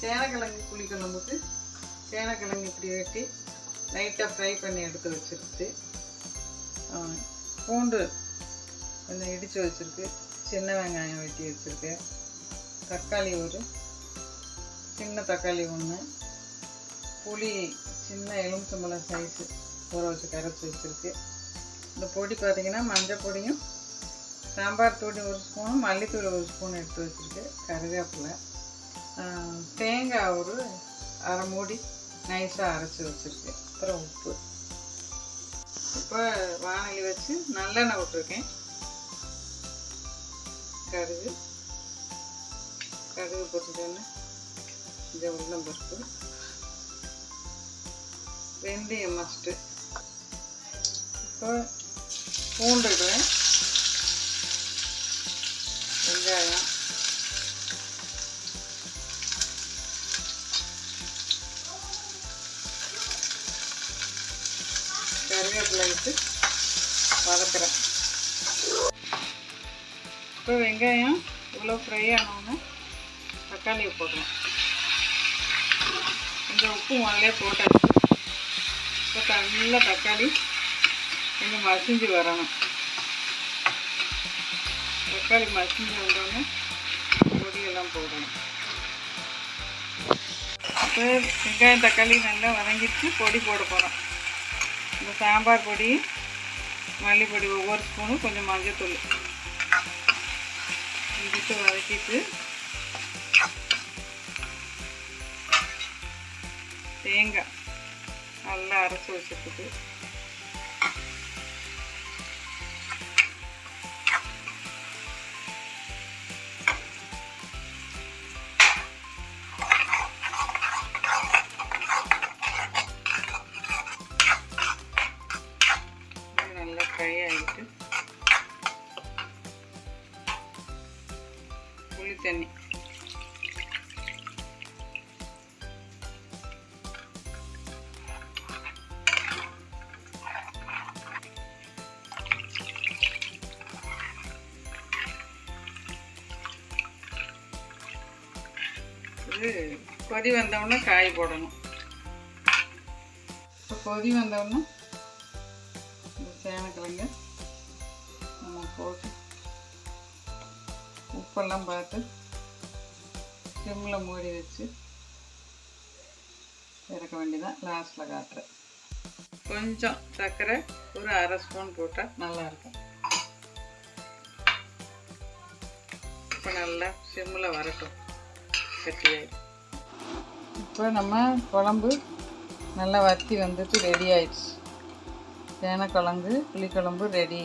சேனக்கிழங்கு புளிக்குழம்புக்கு சேனக்கிழங்கு இப்படி வெட்டி லைட்டாக ஃப்ரை பண்ணி எடுத்து வச்சுருக்கு. பூண்டு கொஞ்சம் இடித்து வச்சுருக்கு. சின்ன வெங்காயம் வெட்டி வச்சுருக்கு. தக்காளி ஒரு சின்ன தக்காளி ஒன்று, புளி சின்ன எலுமிச்சம்பழம் சைஸு ஊற வச்சு கரைச்சி வச்சுருக்கு. இந்த பொடி பார்த்திங்கன்னா மஞ்சள் பொடியும் சாம்பார் தூள் ஒரு ஸ்பூனும் மல்லித்தூள் ஒரு ஸ்பூன் எடுத்து வச்சுருக்கு. கருவேப்பிலை, தேங்காய் ஒரு அரை மூடி நைஸாக அரைச்சி வச்சுருக்கு. அப்புறம் உப்பு. இப்போ வானொலி வச்சு நல்லெண்ணெய் விட்டுருக்கேன். கடுகு போட்டுட்டோன்னு இந்த உளுந்தம்பருப்பு, வெந்தயம் மஸ்ட்டு. இப்போ பூண்டு இடுவேன், வெங்காயம், கருவேப்பிலை இட்டு வதக்குறேன். இப்போ வெங்காயம் இவ்வளோ ஃப்ரை ஆனோன்னு தக்காளியை போடணும். கொஞ்சம் உப்பு முதலே போட்டாச்சு. இப்போ நல்லா தக்காளி கொஞ்சம் மசிஞ்சு வரணும். தக்காளி மசிஞ்சு வந்தோடனே பொடியெல்லாம் போடணும். இப்போ வெங்காயம் தக்காளி நல்லா வதங்கிட்டு பொடி போட போகிறோம். இந்த சாம்பார் பொடி, மல்லிப்பொடி ஒவ்வொரு ஸ்பூனும், கொஞ்சம் மஞ்சத்தூள் இடித்து வதக்கிட்டு தேங்காய் நல்லா அரைச்சி வச்சுருக்கு. நல்லா ஃப்ரை ஆகிட்டு புளி தண்ணி கொதி வந்தவுடனே காய் போடணும். இப்போ கொதி வந்தவுடனே இந்த சேனக்கிழங்கு நம்ம போட்டு உப்பெல்லாம் பார்த்து சிம்மில் மூடி வச்சு இறக்க வேண்டியதான். லாஸ்ட்டில் காட்டுறேன். கொஞ்சம் சர்க்கரை ஒரு அரை ஸ்பூன் போட்டால் நல்லாயிருக்கும். இப்போ நல்லா சிம்மில் வரட்டும். இப்போ நம்ம குழம்பு நல்லா வற்றி வந்துட்டு ரெடி ஆயிடுச்சு. சேனக்கிழங்கு புளிக்குழம்பு ரெடி.